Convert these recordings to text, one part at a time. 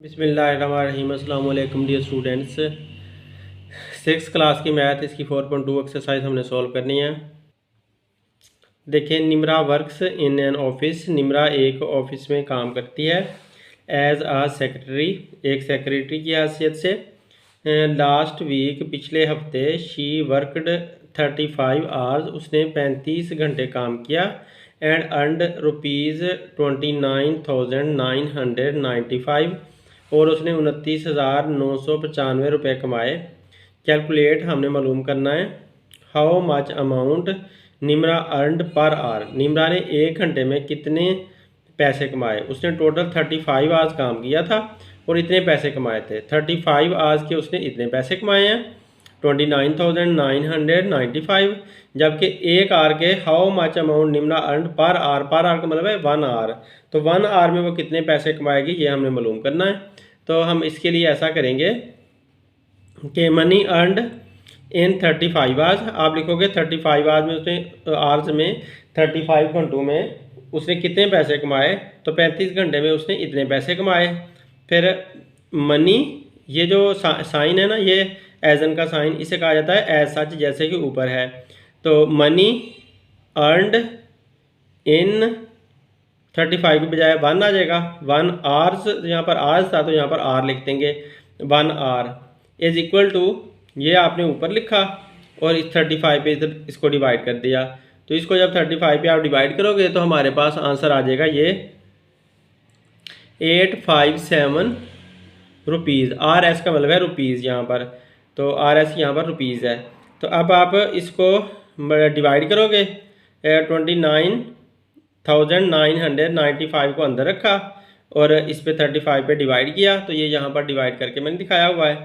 बिस्मिल्लाहिर्रहमानिर्रहीम। अस्सलाम वालेकुम डियर स्टूडेंट्स। 6th क्लास की मैथ इसकी 4.2 एक्सरसाइज हमने सॉल्व करनी है। देखिए, Nimra works in an office. Nimra एक ऑफिस में काम करती है एज आ सेक्रेटरी, एक सेक्रेटरी की हैसियत से। लास्ट वीक, पिछले हफ्ते, शी वर्कड 35 आवर्स, उसने 35 घंटे काम किया। एंड अर्नड ₹29,995, और उसने 29,995 रुपये कमाए। कैलकुलेट, हमने मालूम करना है how much amount Nimra earned per hour. Nimra ने एक घंटे में कितने पैसे कमाए। उसने टोटल 35 आवर्स काम किया था और इतने पैसे कमाए थे। 35 आवर्स के उसने इतने पैसे कमाए हैं 29,995। जबकि एक आवर के how much amount Nimra earned per hour का मतलब है 1 आवर। तो 1 आवर में वो कितने पैसे कमाएगी, ये हमने मालूम करना है। तो हम इसके लिए ऐसा करेंगे कि मनी अर्नड इन 35 आवर्स, आप लिखोगे 35 आवर्स में उसने, आवर्स में 35 घंटों में उसने कितने पैसे कमाए। तो 35 घंटे में उसने इतने पैसे कमाए। फिर मनी, ये जो साइन है ना, ये एजन का साइन, इसे कहा जाता है एज सच, जैसे कि ऊपर है। तो मनी अर्नड इन 35 की बजाय 1 आ जाएगा। 1 आवर्स, यहाँ पर आवर्स था तो यहाँ पर आर लिख देंगे। 1 आवर इज इक्वल टू, ये आपने ऊपर लिखा और इस 35 पे इधर इसको डिवाइड कर दिया। तो इसको जब 35 पे आप डिवाइड करोगे तो हमारे पास आंसर आ जाएगा ये 857 रुपीज़। आर एस का मतलब है रुपीज़ यहाँ पर, तो आर एस यहाँ पर रुपीज़ है। तो अब आप इसको डिवाइड करोगे, 29,995 को अंदर रखा और इस पे 35 पे डिवाइड किया। तो ये यहाँ पर डिवाइड करके मैंने दिखाया हुआ है।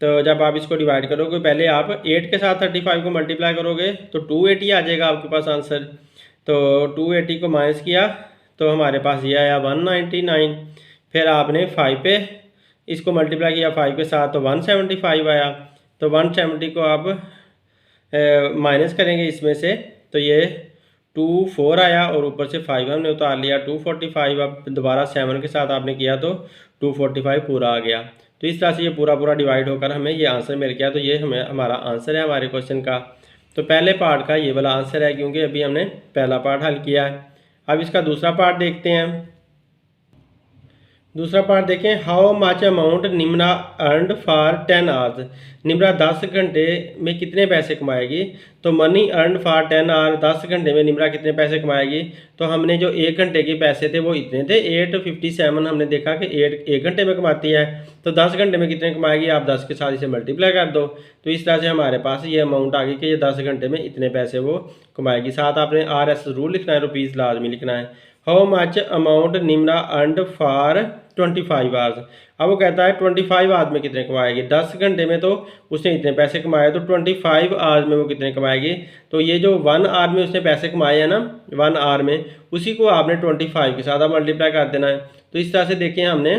तो जब आप इसको डिवाइड करोगे, पहले आप 8 के साथ 35 को मल्टीप्लाई करोगे तो 280 आ जाएगा आपके पास आंसर। तो 280 को माइनस किया तो हमारे पास ये आया 199। फिर आपने 5 पे इसको मल्टीप्लाई किया 5 के साथ तो 175 आया। तो 170 को आप माइनस करेंगे इसमें से, तो ये 24 आया और ऊपर से 5 हमने उतार लिया 245। अब दोबारा 7 के साथ आपने किया तो 245 पूरा आ गया। तो इस तरह से ये पूरा पूरा डिवाइड होकर हमें ये आंसर मिल गया। तो ये हमें हमारा आंसर है हमारे क्वेश्चन का। तो पहले पार्ट का ये वाला आंसर है, क्योंकि अभी हमने पहला पार्ट हल किया है। अब इसका दूसरा पार्ट देखते हैं। दूसरा पार्ट देखें, how much amount Nimra earned for 10 hours. Nimra 10 घंटे में कितने पैसे कमाएगी। तो मनी अर्नड फॉर 10 आवर, 10 घंटे में निम्रा कितने पैसे कमाएगी। तो हमने जो 1 घंटे के पैसे थे वो इतने थे 857। हमने देखा कि 1 घंटे में कमाती है, तो 10 घंटे में कितने कमाएगी, आप 10 के साथ इसे मल्टीप्लाई कर दो। तो इस तरह से हमारे पास ये अमाउंट आ गई कि ये 10 घंटे में इतने पैसे वो कमाएगी। साथ आपने आर एस रूल लिखना है, रुपीज़ लाजमी लिखना है। How much amount Nimra earned for 25 hours. अब वो कहता है 25 आवर्स में कितने कमाएगी। 10 घंटे में तो उसने इतने पैसे कमाए, तो 25 आवर्स में वो कितने कमाएगी। तो ये जो 1 आवर में उसने पैसे कमाए हैं ना, 1 आवर में, उसी को आपने 25 के साथ आप मल्टीप्लाई कर देना है। तो इस तरह से देखें, हमने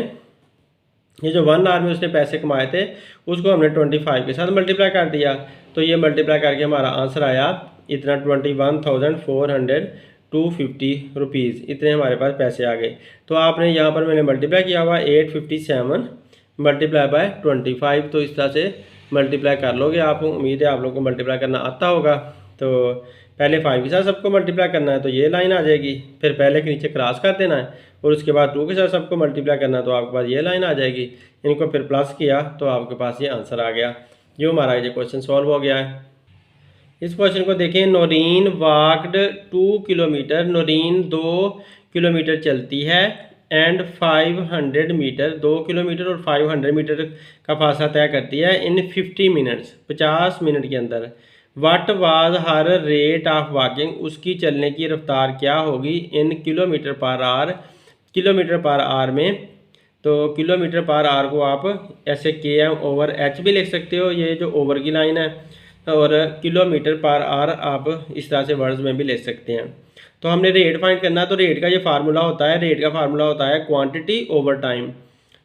ये जो 1 आवर में उसने पैसे कमाए थे उसको हमने 25 के साथ मल्टीप्लाई कर दिया। तो ये मल्टीप्लाई करके हमारा आंसर आया इतना 21,450 रुपीज़, इतने हमारे पास पैसे आ गए। तो आपने यहाँ पर मैंने मल्टीप्लाई किया हुआ 857 मल्टीप्लाई बाय 25। तो इस तरह से मल्टीप्लाई कर लोगे आप। उम्मीद है आप लोगों को मल्टीप्लाई करना आता होगा। तो पहले 5 के साथ सबको मल्टीप्लाई करना है तो ये लाइन आ जाएगी, फिर पहले के नीचे क्रॉस कर देना है और उसके बाद 2 के साथ सबको मल्टीप्लाई करना है तो आपके पास ये लाइन आ जाएगी। इनको फिर प्लस किया तो आपके पास ये आंसर आ गया। ये हमारा ये क्वेश्चन सॉल्व हो गया है। इस क्वेश्चन को देखें, Naureen walked 2 kilometre. Naureen 2 kilometre चलती है एंड 500 मीटर, 2 किलोमीटर और 500 मीटर का फासला तय करती है इन 50 मिनट्स, 50 मिनट के अंदर। What was her rate of walking, उसकी चलने की रफ्तार क्या होगी इन kilometre per our, kilometre per our में। तो किलोमीटर पर आवर को आप ऐसे km/h भी लिख सकते हो, ये जो ओवर की लाइन है, और किलोमीटर पर आवर आप इस तरह से वर्ड्स में भी लिख सकते हैं। तो हमने रेट फाइंड करना है, तो रेट का ये फार्मूला होता है, रेट का फार्मूला होता है क्वांटिटी ओवर टाइम।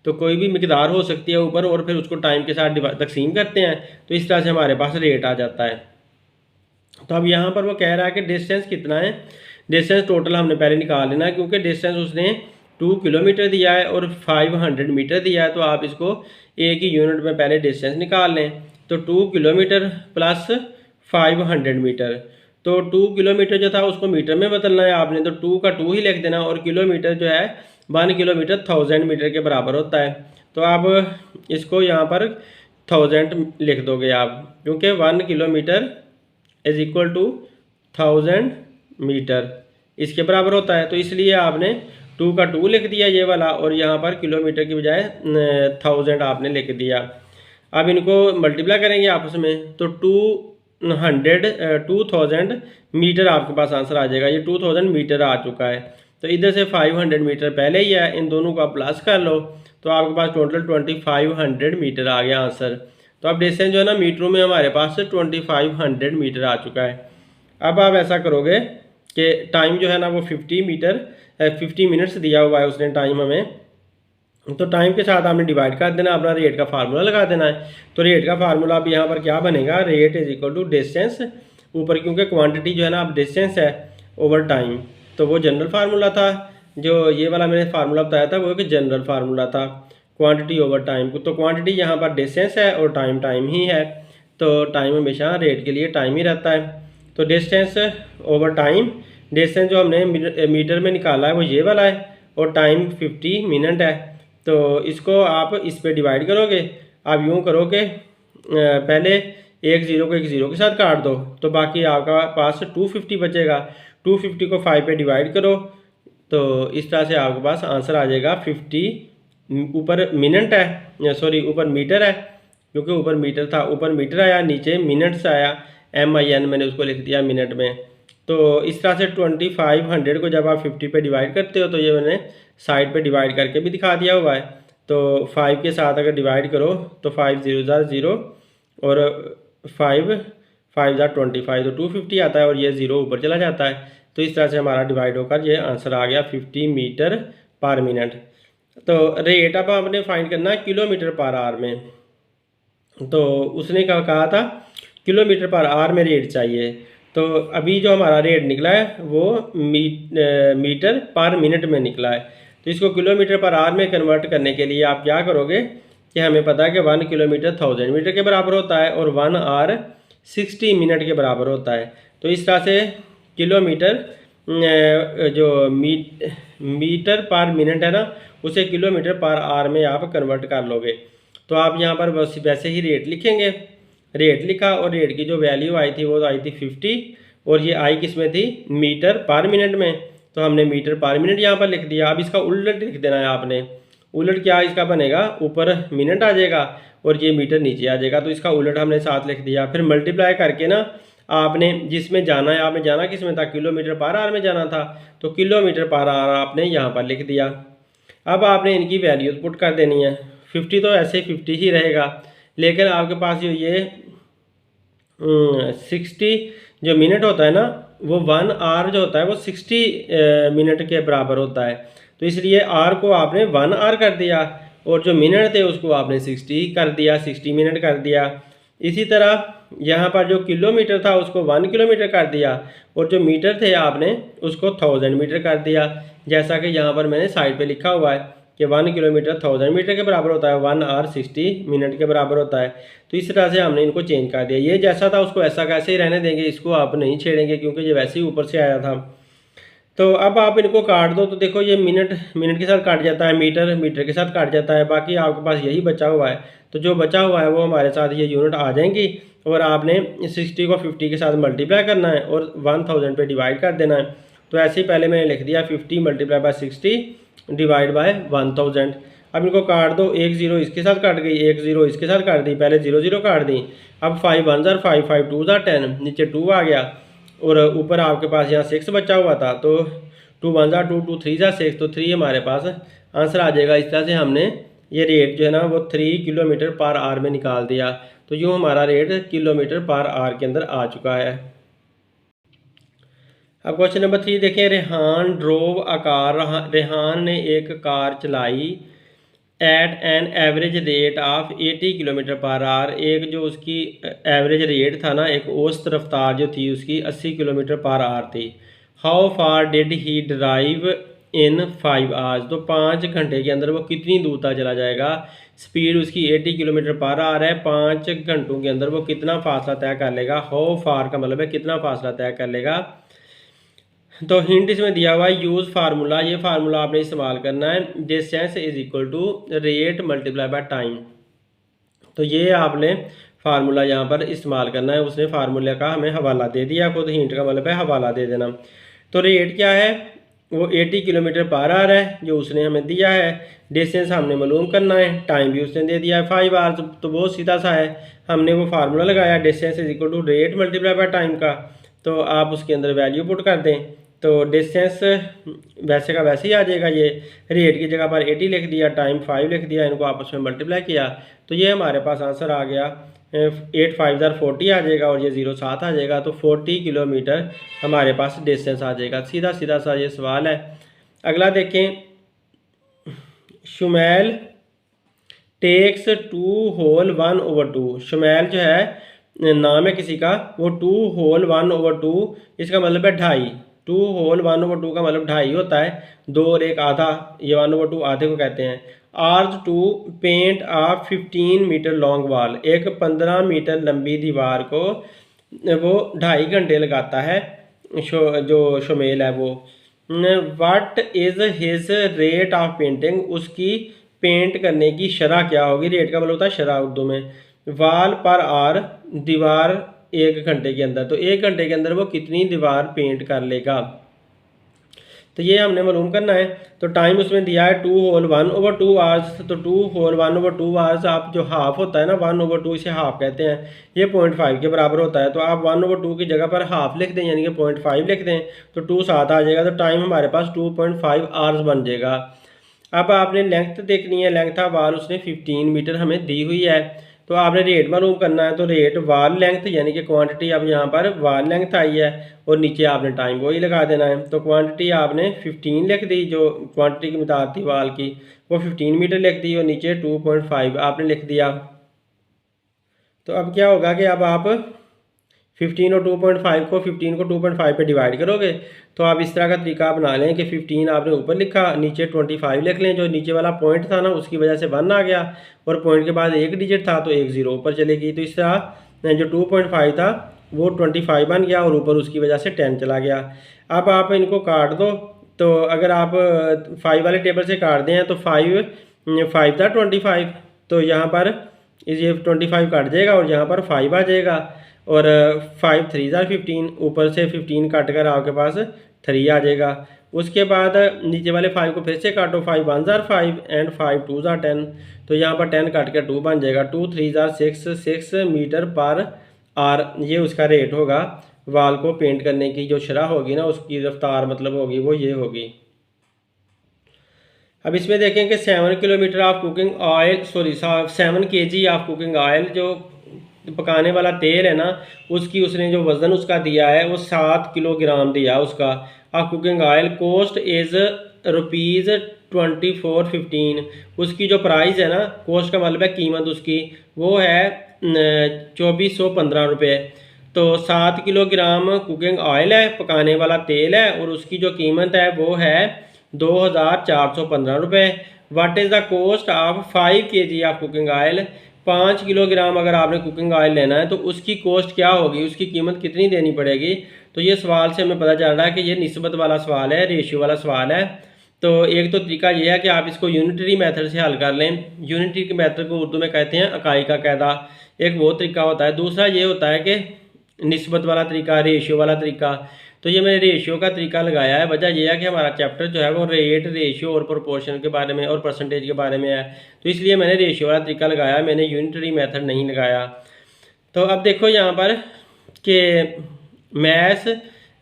तो कोई भी मिकदार हो सकती है ऊपर और फिर उसको टाइम के साथ तकसीम करते हैं, तो इस तरह से हमारे पास रेट आ जाता है। तो अब यहाँ पर वो कह रहा है कि डिस्टेंस कितना है। डिस्टेंस टोटल हमने पहले निकाल लेना है, क्योंकि डिस्टेंस उसने 2 किलोमीटर दिया है और 500 मीटर दिया है, तो आप इसको एक ही यूनिट में पहले डिस्टेंस निकाल लें। तो 2 किलोमीटर प्लस 500 मीटर, तो 2 किलोमीटर जो था उसको मीटर में बदलना है आपने, तो 2 का 2 ही लिख देना, और किलोमीटर जो है 1 किलोमीटर 1000 मीटर के बराबर होता है। तो आप इसको यहाँ पर 1000 लिख दोगे आप, क्योंकि 1 kilometre is equal to 1000 metre इसके बराबर होता है। तो इसलिए आपने 2 का 2 लिख दिया ये वाला, और यहाँ पर किलोमीटर की बजाय 1000 आपने लिख दिया। अब इनको मल्टीप्लाई करेंगे आपस में, तो 2000 मीटर आपके पास आंसर आ जाएगा। ये 2000 मीटर आ चुका है, तो इधर से 500 मीटर पहले ही है, इन दोनों को आप प्लस कर लो, तो आपके पास टोटल 2500 मीटर आ गया आंसर। तो अब डिस्टेंस जो है ना मीटरों में हमारे पास 2500 मीटर आ चुका है। अब आप ऐसा करोगे कि टाइम जो है ना वो 50 मिनट्स दिया हुआ है उसने टाइम हमें, तो टाइम के साथ आपने डिवाइड कर देना, अपना रेट का फार्मूला लगा देना है। तो रेट का फार्मूला अब यहाँ पर क्या बनेगा, rate is equal to distance ऊपर, क्योंकि क्वांटिटी जो है ना अब डिस्टेंस है ओवर टाइम, तो वो जनरल फार्मूला था। जो ये वाला मैंने फार्मूला बताया था वो एक जनरल फार्मूला था, क्वांटिटी ओवर टाइम। तो क्वांटिटी यहाँ पर डिस्टेंस है और टाइम टाइम ही है, तो टाइम हमेशा रेट के लिए टाइम ही रहता है। तो डिस्टेंस ओवर टाइम, डिस्टेंस जो हमने मीटर में निकाला है वो ये वाला है, और टाइम 50 मिनट है। तो इसको आप इस पे डिवाइड करोगे, आप यूँ करो कि पहले एक ज़ीरो को एक ज़ीरो के साथ काट दो, तो बाकी आपका पास 250 बचेगा। 250 को 5 पे डिवाइड करो, तो इस तरह से आपके पास आंसर आ जाएगा 50। ऊपर मिनट है, सॉरी ऊपर मीटर है, क्योंकि ऊपर मीटर था, ऊपर मीटर आया, नीचे मिनट्स आया, MIN मैंने उसको लिख दिया मिनट में। तो इस तरह से 2500 को जब आप 50 पे डिवाइड करते हो, तो ये मैंने साइड पे डिवाइड करके भी दिखा दिया हुआ है। तो 5 के साथ अगर डिवाइड करो तो 5 0 0 और 5 5 25, तो 250 आता है, और ये 0 ऊपर चला जाता है। तो इस तरह से हमारा डिवाइड होकर ये आंसर आ गया 50 मीटर पर मिनट। तो रेट अब आपने फाइंड करना है किलोमीटर पर आवर में, तो उसने कहा था किलोमीटर पर आवर में रेट चाहिए। तो अभी जो हमारा रेट निकला है वो मीटर पर मिनट में निकला है। तो इसको किलोमीटर पर आवर में कन्वर्ट करने के लिए आप क्या करोगे कि हमें पता है कि 1 किलोमीटर 1000 मीटर के बराबर होता है, और 1 आवर 60 मिनट के बराबर होता है। तो इस तरह से किलोमीटर जो मीटर पर मिनट है ना, उसे किलोमीटर पर आवर में आप कन्वर्ट कर लोगे। तो आप यहाँ पर बस वैसे ही रेट लिखेंगे, रेट लिखा, और रेट की जो वैल्यू आई थी वो आई थी 50, और ये आई किस में थी, मीटर पर मिनट में। तो हमने मीटर पर मिनट यहाँ पर लिख दिया। अब इसका उलट लिख देना है आपने। उलट क्या इसका बनेगा, ऊपर मिनट आ जाएगा और ये मीटर नीचे आ जाएगा, तो इसका उलट हमने साथ लिख दिया। फिर मल्टीप्लाई करके ना आपने जिसमें जाना है, आपने जाना किस में था, किलोमीटर पर आवर में जाना था, तो किलोमीटर पर आवर आपने यहाँ पर लिख दिया। अब आपने इनकी वैल्यूज पुट कर देनी है। 50 तो ऐसे 50 ही रहेगा, लेकिन आपके पास जो ये 60 जो मिनट होता है ना, वो 1 आवर जो होता है वो 60 मिनट के बराबर होता है। तो इसलिए आर को आपने 1 आवर कर दिया, और जो मिनट थे उसको आपने 60 कर दिया, 60 मिनट कर दिया। इसी तरह यहाँ पर जो किलोमीटर था उसको 1 किलोमीटर कर दिया, और जो मीटर थे आपने उसको 1000 मीटर कर दिया, जैसा कि यहाँ पर मैंने साइड पे लिखा हुआ है कि 1 किलोमीटर 1000 मीटर के बराबर होता है, 1 आवर 60 मिनट के बराबर होता है। तो इस तरह से हमने इनको चेंज कर दिया। ये जैसा था उसको ऐसा कैसे ही रहने देंगे, इसको आप नहीं छेड़ेंगे क्योंकि ये वैसे ही ऊपर से आया था। तो अब आप इनको काट दो, तो देखो ये मिनट मिनट के साथ काट जाता है, मीटर मीटर के साथ काट जाता है, बाकी आपके पास यही बचा हुआ है। तो जो बचा हुआ है वो हमारे साथ ये यूनिट आ जाएंगी, और आपने 60 को 50 के साथ मल्टीप्लाई करना है और 1000 पे डिवाइड कर देना है। तो ऐसे ही पहले मैंने लिख दिया 50 मल्टीप्लाई बाय 60 डिवाइड बाय 1000। अब इनको काट दो, एक जीरो इसके साथ काट गई, एक जीरो इसके साथ काट दी, पहले 0 0 काट दी। अब 5 1 ज़ार 5 5 2 ज़ार 10, नीचे 2 आ गया, और ऊपर आपके पास यहाँ 6 बचा हुआ था, तो 2 1 ज़ार 2 2 3 ज़ार 6, तो 3 हमारे पास आंसर आ जाएगा। इस तरह से हमने ये रेट जो है ना वो 3 किलोमीटर पर आवर में निकाल दिया। तो यूँ हमारा रेट किलोमीटर पर आवर के अंदर आ चुका है। अब क्वेश्चन नंबर 3 देखें। Rehan drove a car, Rehan ने एक कार चलाई at an average rate of 80 kilometre per hour. एक जो उसकी एवरेज रेट था ना, एक औसत रफ्तार जो थी उसकी 80 किलोमीटर पर आवर थी। How far did he drive in 5 hours, तो 5 घंटे के अंदर वो कितनी दूर तक चला जाएगा। स्पीड उसकी 80 किलोमीटर पर आवर है। 5 घंटों के अंदर वो कितना फासला तय कर लेगा। हाउ फार का मतलब है कितना फासला तय कर लेगा। तो हिंट इसमें दिया हुआ है, यूज़ फार्मूला, ये फार्मूला आपने इस्तेमाल करना है। Distance is equal to rate multiply by time. तो ये आपने फार्मूला यहाँ पर इस्तेमाल करना है। उसने फार्मूले का हमें हवाला दे दिया, खुद हिंट का मतलब है हवाला दे देना। तो रेट क्या है, वो 80 किलोमीटर पर आवर है जो उसने हमें दिया है। डिस्टेंस हमने मालूम करना है, टाइम भी उसने दे दिया है 5 आवर्स, तो बहुत सीधा सा है। हमने वो फार्मूला लगाया distance is equal to rate multiply by time का, तो आप उसके अंदर वैल्यू पुट कर दें तो डिस्टेंस वैसे का वैसे ही आ जाएगा। ये रेट की जगह पर 80 लिख दिया, टाइम 5 लिख दिया, इनको आपस में मल्टीप्लाई किया, तो ये हमारे पास आंसर आ गया 8 5 40 आ जाएगा और ये 0 7 आ जाएगा। तो 40 किलोमीटर हमारे पास डिस्टेंस आ जाएगा। सीधा सीधा सा ये सवाल है। अगला देखें, शुमैल टेक्स 2 होल 1/2। शुमैल जो है नाम है किसी का, वो 2 होल 1/2, इसका मतलब है 2.5। 2 होल 1/2 का मतलब 2.5 होता है। 2 और 1 आधा, ये 1/2 आधे को कहते हैं। Urge to paint a 15 metre long wall, एक 15 मीटर लंबी दीवार को वो 2.5 घंटे लगाता है। जो शुमेल है वो, what is his rate of painting, उसकी पेंट करने की शरह क्या होगी। रेट का मतलब होता है शरह उर्दू में। वाल पर आर, दीवार 1 घंटे के अंदर, तो 1 घंटे के अंदर वो कितनी दीवार पेंट कर लेगा, तो ये हमने मालूम करना है। तो टाइम उसमें दिया है 2 होल 1/2 आवर्स, तो 2 होल 1/2 आवर्स, आप जो हाफ होता है ना 1/2 इसे हाफ कहते हैं, ये 0.5 के बराबर होता है। तो आप 1/2 की जगह पर हाफ लिख दें, यानी कि 0.5 लिख दें, तो 2 7 आ जाएगा। तो टाइम हमारे पास 2.5 आवर्स बन जाएगा। अब आपने लेंथ देखनी है, लेंथ ऑफ वाल उसने 15 मीटर हमें दी हुई है। तो आपने रेट मालूम करना है, तो रेट वाल लेंथ यानी कि क्वांटिटी, अब यहाँ पर वाल लेंथ आई है और नीचे आपने टाइम वही लगा देना है। तो क्वांटिटी आपने 15 लिख दी, जो क्वांटिटी की मिताद थी वाल की वो 15 मीटर लिख दी और नीचे 2.5 आपने लिख दिया। तो अब क्या होगा कि अब आप 15 और 2.5 को 15 को 2.5 पे डिवाइड करोगे, तो आप इस तरह का तरीका बना लें कि 15 आपने ऊपर लिखा, नीचे 25 लिख लें। जो नीचे वाला पॉइंट था ना उसकी वजह से 1 आ गया और पॉइंट के बाद एक डिजिट था तो एक 0 ऊपर चलेगी। तो इस तरह जो 2.5 था वो 25 बन गया और ऊपर उसकी वजह से 10 चला गया। अब आप इनको काट दो, तो अगर आप 5 वाले टेबल से काट दें तो 5 था 25, तो यहाँ पर ये 25 काट जाएगा और यहाँ पर 5 आ जाएगा और 5 3 15, ऊपर से 15 काट कर आपके पास 3 आ जाएगा। उसके बाद नीचे वाले 5 को फिर से काटो, 5 1 5 एंड 5 2 10, तो यहाँ पर 10 काट कर 2 बन जाएगा। 2 3 6 मीटर पर आर, ये उसका रेट होगा। वाल को पेंट करने की जो शरह होगी ना उसकी रफ्तार मतलब होगी वो ये होगी। अब इसमें देखें कि 7 kilometre of cooking oil, 7 kg of cooking oil, जो पकाने वाला तेल है ना उसकी उसने जो वज़न उसका दिया है वो 7 किलोग्राम दिया उसका। Of cooking oil cost is ₹2415, उसकी जो प्राइस है ना, कोस्ट का मतलब है कीमत उसकी, वो है 2415 रुपये। तो 7 किलोग्राम कुकिंग ऑयल है, पकाने वाला तेल है, और उसकी जो कीमत है वो है 2415 रुपये। What is the cost of 5 kg of cooking oil, 5 kilogram अगर आपने कुकिंग ऑयल लेना है तो उसकी कॉस्ट क्या होगी, उसकी कीमत कितनी देनी पड़ेगी। तो ये सवाल से हमें पता चल रहा है कि ये निस्बत वाला सवाल है, रेशियो वाला सवाल है। तो एक तो तरीका ये है कि आप इसको यूनिटरी मेथड से हल कर लें। यूनिटरी के मेथड को उर्दू में कहते हैं इकाई का कायदा, एक वो तरीका होता है। दूसरा ये होता है कि निस्बत वाला तरीका, रेशियो वाला तरीका। तो ये मैंने रेशियो का तरीका लगाया है, वजह यह है कि हमारा चैप्टर जो है वो रेट, रेशियो और प्रोपोर्शन के बारे में और परसेंटेज के बारे में है, तो इसलिए मैंने रेशियो वाला तरीका लगाया, मैंने यूनिटरी मेथड नहीं लगाया। तो अब देखो यहाँ पर कि मैथ्स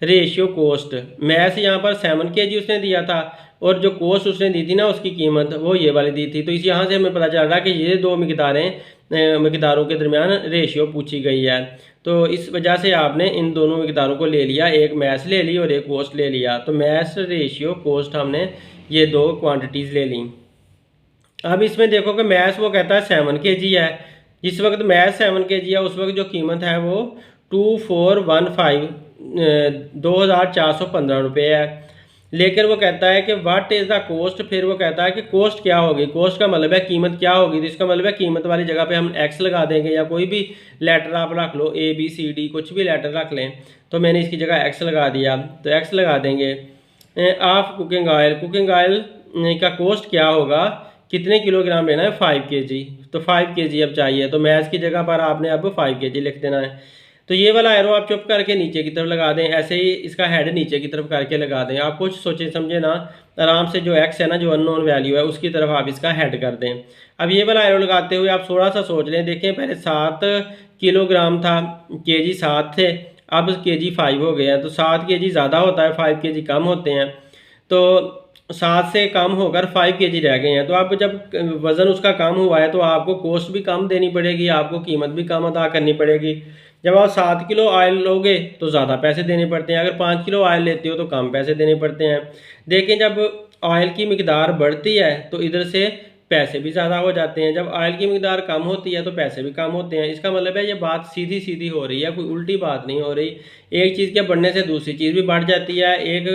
रेशियो कोस्ट, मैथ्स यहाँ पर 7 kg उसने दिया था और जो कोस्ट उसने दी थी ना उसकी कीमत वो ये वाली दी थी। तो इस यहाँ से हमें पता चल रहा है कि ये दो मकदारों के दरमियान रेशियो पूछी गई है। तो इस वजह से आपने इन दोनों मकदारों को ले लिया, एक मैथ्स ले ली और एक कोस्ट ले लिया। तो मैथ्स, रेशियो, कोस्ट हमने ये दो क्वांटिटीज़ ले ली। अब इसमें देखो कि मैथ्स वो कहता है 7 kg है, जिस वक्त मैथ्स 7 kg है उस वक्त जो कीमत है वो 2415 2415 रुपये है। लेकिन वो कहता है कि व्हाट इज़ द कॉस्ट, फिर वो कहता है कि कॉस्ट क्या होगी, कॉस्ट का मतलब है कीमत क्या होगी, तो इसका मतलब है कीमत वाली जगह पे हम एक्स लगा देंगे, या कोई भी लेटर आप रख लो, ABCD कुछ भी लेटर रख लें, तो मैंने इसकी जगह एक्स लगा दिया, तो एक्स लगा देंगे। ऑफ कुकिंग ऑयल का कॉस्ट क्या होगा, कितने किलोग्राम लेना है, 5 kg, तो 5 kg अब चाहिए, तो मैथ्स की जगह पर आपने अब 5 kg लिख देना है। तो ये वाला एरो आप चुप करके नीचे की तरफ लगा दें, ऐसे ही इसका हेड नीचे की तरफ करके लगा दें। आप कुछ सोचे समझे ना, आराम से जो एक्स है ना, जो अननोन वैल्यू है, उसकी तरफ आप इसका हेड कर दें। अब ये वाला एरो लगाते हुए आप थोड़ा सा सोच लें, देखें पहले 7 किलोग्राम था, kg 7 थे, अब kg 5 हो गए हैं, तो 7 kg ज़्यादा होता है, 5 kg कम होते हैं, तो 7 से कम होकर 5 kg रह गए हैं। तो आप जब वज़न उसका कम हुआ है तो आपको कॉस्ट भी कम देनी पड़ेगी, आपको कीमत भी कम अदा करनी पड़ेगी। जब आप 7 किलो ऑयल लोगे तो ज़्यादा पैसे देने पड़ते हैं, अगर 5 किलो ऑयल लेते हो तो कम पैसे देने पड़ते हैं। देखें जब ऑयल की मिकदार बढ़ती है तो इधर से पैसे भी ज़्यादा हो जाते हैं, जब ऑयल की मिकदार कम होती है तो पैसे भी कम होते हैं। इसका मतलब है ये बात सीधी सीधी हो रही है, कोई उल्टी बात नहीं हो रही। एक चीज़ के बढ़ने से दूसरी चीज़ भी बढ़ जाती है, एक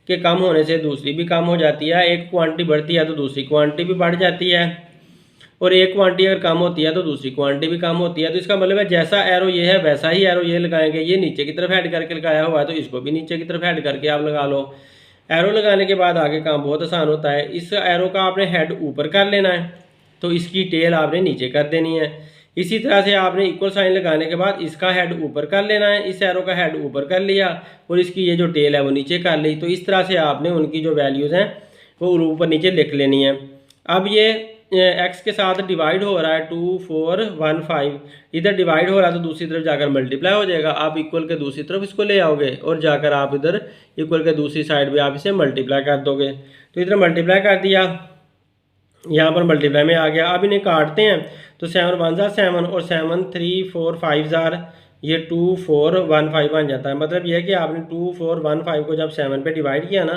के कम होने से दूसरी भी कम हो जाती है, एक क्वांटिटी बढ़ती है तो दूसरी क्वांटिटी भी बढ़ जाती है, और एक क्वांटिटी अगर कम होती है तो दूसरी क्वांटिटी भी कम होती है। तो इसका मतलब है जैसा एरो ये है वैसा ही एरो ये लगाएंगे। ये नीचे की तरफ हेड करके लगाया हुआ है तो इसको भी नीचे की तरफ हेड करके आप लगा लो। एरो लगाने के बाद आगे काम बहुत आसान होता है। इस एरो का आपने हेड ऊपर कर लेना है, तो इसकी टेल आपने नीचे कर देनी है। इसी तरह से आपने इक्वल साइन लगाने के बाद इसका हेड ऊपर कर लेना है, इस एरो का हेड ऊपर कर लिया और इसकी ये जो टेल है वो नीचे कर ली। तो इस तरह से आपने उनकी जो वैल्यूज़ हैं वो ऊपर नीचे लिख लेनी है। अब ये एक्स के साथ डिवाइड हो रहा है 2 4 1 5, इधर डिवाइड हो रहा है तो दूसरी तरफ जाकर मल्टीप्लाई हो जाएगा। आप इक्वल के दूसरी तरफ इसको ले आओगे और जाकर आप इधर इक्वल के दूसरी साइड भी आप इसे मल्टीप्लाई कर दोगे। तो इधर मल्टीप्लाई कर दिया, यहाँ पर मल्टीप्लाई में आ गया। अब इन्हें काटते हैं तो 7 1 जार 7 और 7 3 4 5 जार ये 2 4 1 5 बन जाता है। मतलब ये है कि आपने 2 4 1 5 को जब 7 पे डिवाइड किया ना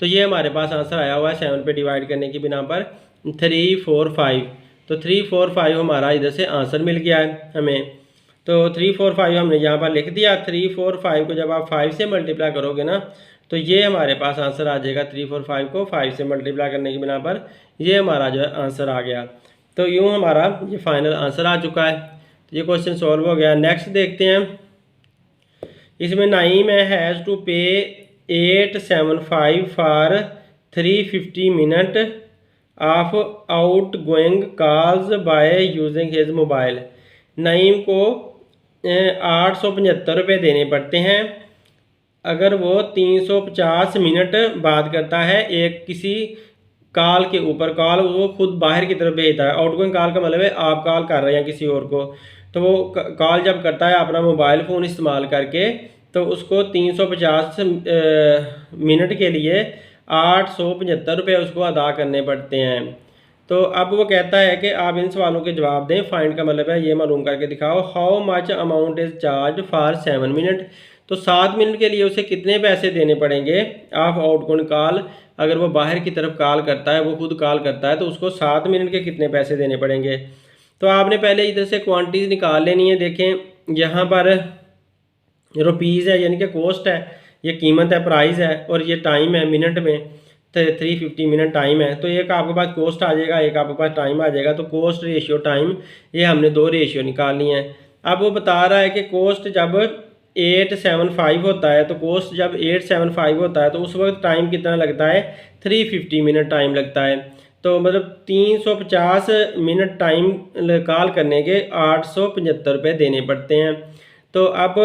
तो ये हमारे पास आंसर आया हुआ है 7 पे डिवाइड करने की बिना पर 3 4 5। तो 3 4 5 हमारा इधर से आंसर मिल गया है हमें। तो 3 4 5 हमने यहाँ पर लिख दिया। 3 4 5 को जब आप 5 से मल्टीप्लाई करोगे ना तो ये हमारे पास आंसर आ जाएगा। 3 4 5 को 5 से मल्टीप्लाई करने की बिना पर ये हमारा जो है आंसर आ गया। तो यूँ हमारा ये फाइनल आंसर आ चुका है। तो ये क्वेश्चन सॉल्व हो गया। नेक्स्ट देखते हैं। इसमें नाइम हैज़ टू पे 875 for 350 minute of out going calls by using his mobile. Naeem को 875 रुपये देने पड़ते हैं अगर वो 350 मिनट बात करता है एक किसी कॉल के ऊपर। कॉल वो खुद बाहर की तरफ भेजता है। आउटगोइंग कॉल का मतलब है आप कॉल कर रहे हैं किसी और को, तो वो कॉल जब करता है अपना मोबाइल फ़ोन इस्तेमाल करके तो उसको 350 मिनट के लिए 875 रुपये उसको अदा करने पड़ते हैं। तो अब वो कहता है कि आप इन सवालों के जवाब दें। फाइंड का मतलब है ये मालूम करके दिखाओ। How much amount is charge for 7 minute. तो 7 मिनट के लिए उसे कितने पैसे देने पड़ेंगे ऑफ आउटगोइंग कॉल। अगर वो बाहर की तरफ कॉल करता है, वो खुद कॉल करता है, तो उसको 7 मिनट के कितने पैसे देने पड़ेंगे। तो आपने पहले इधर से क्वांटिटीज निकाल लेनी है। देखें यहाँ पर रुपीज़ है यानी कि कॉस्ट है, ये कीमत है, प्राइस है, और ये टाइम है मिनट में। तो 350 मिनट टाइम है। तो एक आपके पास कॉस्ट आ जाएगा, एक आपके पास टाइम आ जाएगा। तो कॉस्ट रेशियो टाइम ये हमने 2 रेशियो निकालनी है। अब वो बता रहा है कि कॉस्ट जब 875 होता है, तो कॉस्ट जब 875 होता है तो उस वक्त टाइम कितना लगता है 350 मिनट टाइम लगता है। तो मतलब 350 मिनट टाइम कॉल करने के 875 रुपये देने पड़ते हैं। तो अब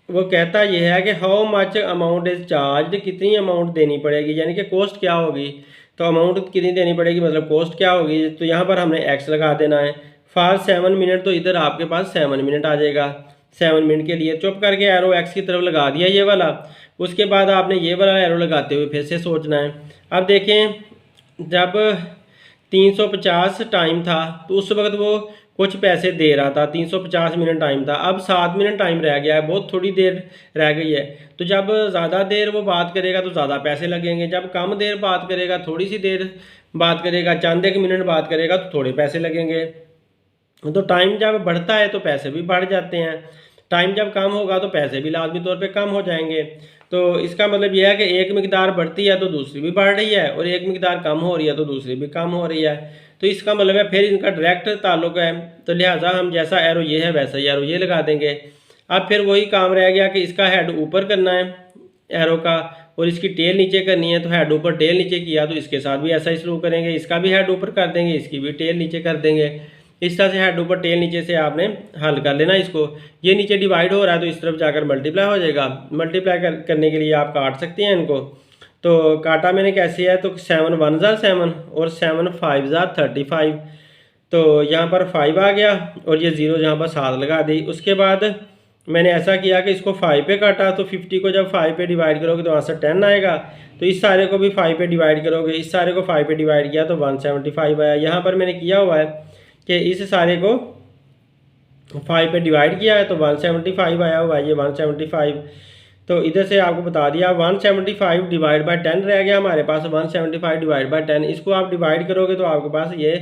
वो कहता यह है कि how much amount is charge, कितनी अमाउंट देनी पड़ेगी, यानी कि कॉस्ट क्या होगी। तो अमाउंट कितनी देनी पड़ेगी मतलब कॉस्ट क्या होगी। तो यहाँ पर हमने एक्स लगा देना है। फॉर 7 मिनट, तो इधर आपके पास 7 मिनट आ जाएगा। 7 मिनट के लिए चुप करके एरो एक्स की तरफ लगा दिया ये वाला। उसके बाद आपने ये वाला एरो लगाते हुए फिर से सोचना है। अब देखें जब 350 टाइम था तो उस वक्त वो कुछ पैसे दे रहा था, 350 मिनट टाइम था। अब 7 मिनट टाइम रह गया है, बहुत थोड़ी देर रह गई है। तो जब ज़्यादा देर वो बात करेगा तो ज़्यादा पैसे लगेंगे, जब कम देर बात करेगा, थोड़ी सी देर बात करेगा, चंद एक मिनट बात करेगा तो थोड़े पैसे लगेंगे। तो टाइम जब बढ़ता है तो पैसे भी बढ़ जाते हैं, टाइम जब कम होगा तो पैसे भी लाजमी तौर पे कम हो जाएंगे। तो इसका मतलब यह है कि एक मिकदार बढ़ती है तो दूसरी भी बढ़ रही है, और एक मिकदार कम हो रही है तो दूसरी भी कम हो रही है। तो इसका मतलब है फिर इनका डायरेक्ट ताल्लुक है, तो लिहाजा हम जैसा एरो ये है वैसा ही एरो ये लगा देंगे। अब फिर वही काम रह गया कि इसका हेड ऊपर करना है एरो का, और इसकी टेल नीचे करनी है। तो हेड ऊपर टेल नीचे किया तो इसके साथ भी ऐसा ही सलूक करेंगे, इसका भी हेड ऊपर कर देंगे, इसकी भी टेल नीचे कर देंगे। इस तरह से हेड ऊपर टेल नीचे से आपने हल कर लेना इसको। ये नीचे डिवाइड हो रहा है तो इस तरफ जाकर मल्टीप्लाई हो जाएगा। मल्टीप्लाई करने के लिए आप काट सकते हैं इनको। तो काटा मैंने कैसे है, तो 7 1 ज़ार 7 और 7 5 ज़ार 35। तो यहाँ पर 5 आ गया और ये 0 यहाँ पर 7 लगा दी। उसके बाद मैंने ऐसा किया कि इसको 5 पे काटा, तो 50 को जब 5 पे डिवाइड करोगे तो आंसर 10 आएगा। तो इस सारे को भी 5 पे डिवाइड करोगे, इस सारे को 5 पे डिवाइड किया तो 175 आया। यहाँ पर मैंने किया हुआ है कि इस सारे को 5 पे डिवाइड किया है तो 175 आया हुआ है, ये 175। तो इधर से आपको बता दिया 175 डिवाइड बाय 10 रह गया हमारे पास। 175 डिवाइड बाय 10, इसको आप डिवाइड करोगे तो आपके पास ये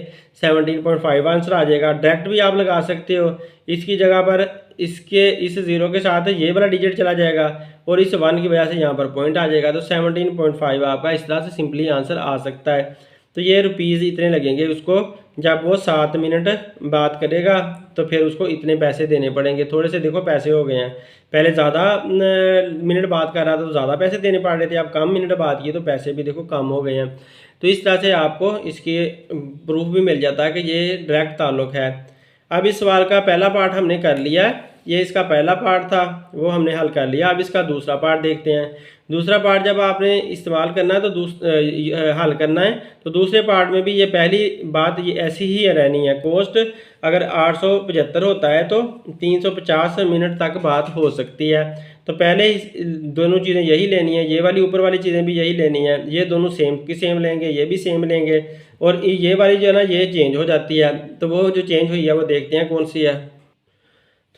17.5 आंसर आ जाएगा। डायरेक्ट भी आप लगा सकते हो, इसकी जगह पर इसके इस 0 के साथ ये वाला डिजिट चला जाएगा और इस 1 की वजह से यहाँ पर पॉइंट आ जाएगा। तो 17.5 आपका इस तरह से सिंपली आंसर आ सकता है। तो ये रुपीज़ इतने लगेंगे उसको, जब वो 7 मिनट बात करेगा तो फिर उसको इतने पैसे देने पड़ेंगे। थोड़े से देखो पैसे हो गए हैं, पहले ज़्यादा मिनट बात कर रहा था तो ज़्यादा पैसे देने पड़ रहे थे, अब कम मिनट बात किए तो पैसे भी देखो कम हो गए हैं। तो इस तरह से आपको इसकी प्रूफ भी मिल जाता है कि ये डायरेक्ट ताल्लुक है। अब इस सवाल का पहला पार्ट हमने कर लिया है, ये इसका पहला पार्ट था वो हमने हल कर लिया। अब इसका दूसरा पार्ट देखते हैं। दूसरा पार्ट जब आपने इस्तेमाल करना है तो हल करना है तो दूसरे पार्ट में भी ये पहली बात ये ऐसी ही रहनी है। कोस्ट अगर 875 होता है तो 350 मिनट तक बात हो सकती है। तो पहले दोनों चीज़ें यही लेनी है, ये वाली ऊपर वाली चीज़ें भी यही लेनी है, ये दोनों सेम की सेम लेंगे, ये भी सेम लेंगे, और ये वाली जो है ना ये चेंज हो जाती है। तो वो जो चेंज हुई है वो देखते हैं कौन सी है।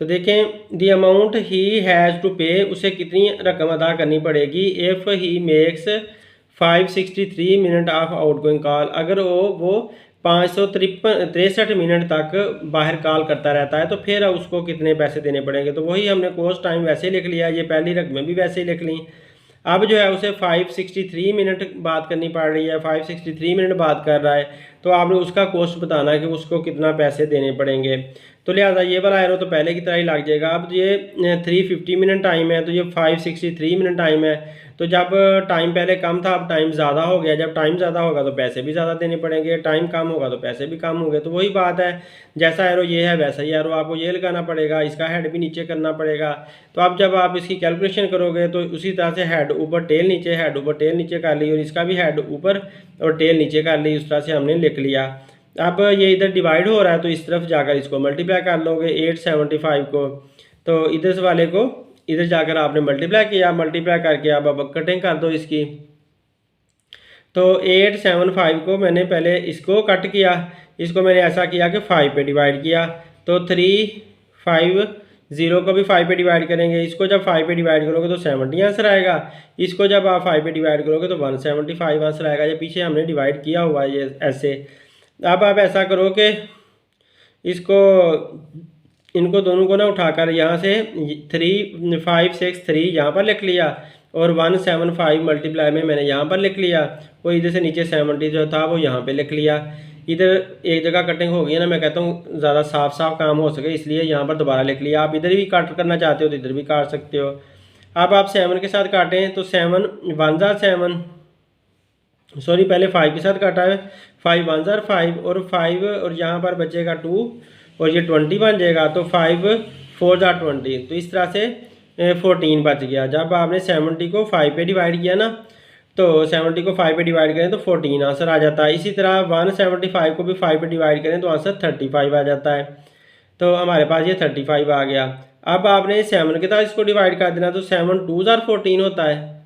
तो देखें, the amount he has to pay, उसे कितनी रकम अदा करनी पड़ेगी if he makes 563 minute of outgoing call, अगर वो 563 मिनट तक बाहर कॉल करता रहता है तो फिर उसको कितने पैसे देने पड़ेंगे। तो वही हमने कोस्ट टाइम वैसे लिख लिया, ये पहली रकमें भी वैसे ही लिख ली। अब जो है उसे 563 मिनट बात करनी पड़ रही है, 563 मिनट बात कर रहा है, तो आपने उसका कोस्ट बताना है कि उसको कितना पैसे देने पड़ेंगे। तो लिहाजा ये वाला एरो तो पहले की तरह ही लग जाएगा। अब ये 350 मिनट टाइम है तो ये 563 मिनट टाइम है। तो जब टाइम पहले कम था अब टाइम ज़्यादा हो गया, जब टाइम ज़्यादा होगा तो पैसे भी ज़्यादा देने पड़ेंगे, टाइम कम होगा तो पैसे भी कम होंगे। तो वही बात है, जैसा एरो ये है वैसा ही एरो आपको ये लगाना पड़ेगा, इसका हेड भी नीचे करना पड़ेगा। तो अब जब आप इसकी कैलकुलेशन करोगे तो उसी तरह से हेड ऊपर टेल नीचे, हेड ऊपर टेल नीचे कर ली, और इसका भी हेड ऊपर और टेल नीचे कर ली, उस तरह से हमने लिख लिया। अब ये इधर डिवाइड हो रहा है तो इस तरफ जाकर इसको मल्टीप्लाई कर लोगे 875 को, तो इधर से वाले को इधर जाकर आपने मल्टीप्लाई किया, मल्टीप्लाई करके अब कटिंग कर दो इसकी। तो 875 को मैंने पहले इसको कट किया, इसको मैंने ऐसा किया कि 5 पे डिवाइड किया, तो 350 को भी 5 पे डिवाइड करेंगे, इसको जब 5 पे डिवाइड करोगे तो 70 आंसर आएगा, इसको जब आप 5 पे डिवाइड करोगे तो 175 आंसर आएगा। ये पीछे हमने डिवाइड किया हुआ है ये ऐसे। अब आप ऐसा करो कि इसको इनको दोनों को ना उठाकर यहाँ से 3563 यहाँ पर लिख लिया और 175 मल्टीप्लाई में मैंने यहाँ पर लिख लिया, और इधर से नीचे 70 जो था वो यहाँ पे लिख लिया। इधर एक जगह कटिंग हो गई है ना, मैं कहता हूँ ज़्यादा साफ साफ काम हो सके इसलिए यहाँ पर दोबारा लिख लिया। आप इधर भी काट करना चाहते हो तो इधर भी काट सकते हो। अब आप 7 के साथ काटें तो 7 1 ज़ार 7, सॉरी पहले 5 के साथ काटा है, 5 1 ज़ार 5 और 5 और यहाँ पर बचेगा 2 और ये 20 बन जाएगा, तो 5 4 ज़ार 20, तो इस तरह से 14 बच गया। जब आपने 70 को 5 पे डिवाइड किया ना तो 70 को 5 पे डिवाइड करें तो 14 आंसर आ जाता है। इसी तरह 175 को भी 5 पे डिवाइड करें तो आंसर 35 आ जाता है। तो हमारे पास ये 35 आ गया। अब आपने 7 के साथ इसको डिवाइड कर देना, तो 7 2 ज़ार 14 होता है।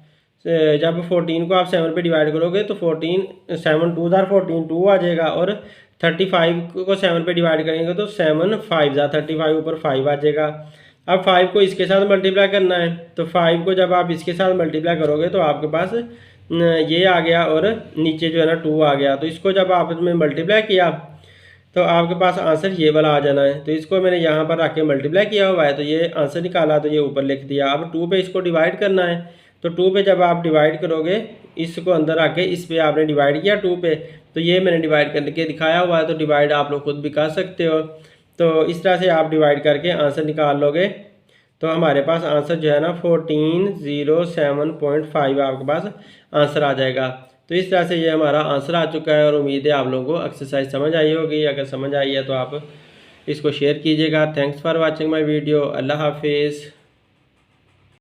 जब 14 को आप 7 पे डिवाइड करोगे तो 7 2 ज़ार 14 2 आ जाएगा, और 35 को 7 पे डिवाइड करेंगे तो 7 5 ज़ार 35 ऊपर 5 आ जाएगा। अब 5 को इसके साथ मल्टीप्लाई करना है, तो 5 को जब आप इसके साथ मल्टीप्लाई करोगे तो आपके पास ये आ गया और नीचे जो है ना 2 आ गया। तो इसको जब आपने मल्टीप्लाई किया तो आपके पास आंसर ये वाला आ जाना है। तो इसको मैंने यहाँ पर रख के मल्टीप्लाई किया हुआ है तो ये आंसर निकाला, तो ये ऊपर लिख दिया। अब 2 पे इसको डिवाइड करना है, तो 2 पे जब आप डिवाइड करोगे, इसको अंदर आके इस पे आपने डिवाइड किया 2 पे, तो ये मैंने डिवाइड करके दिखाया हुआ है, तो डिवाइड आप लोग खुद भी कर सकते हो। तो इस तरह से आप डिवाइड करके आंसर निकाल लोगे, तो हमारे पास आंसर जो है ना 1407.5 आपके पास आंसर आ जाएगा। तो इस तरह से ये हमारा आंसर आ चुका है और उम्मीद है आप लोगों को एक्सरसाइज समझ आई होगी। अगर समझ आई है तो आप इसको शेयर कीजिएगा। Thanks for watching my video. अल्लाह हाफिज़।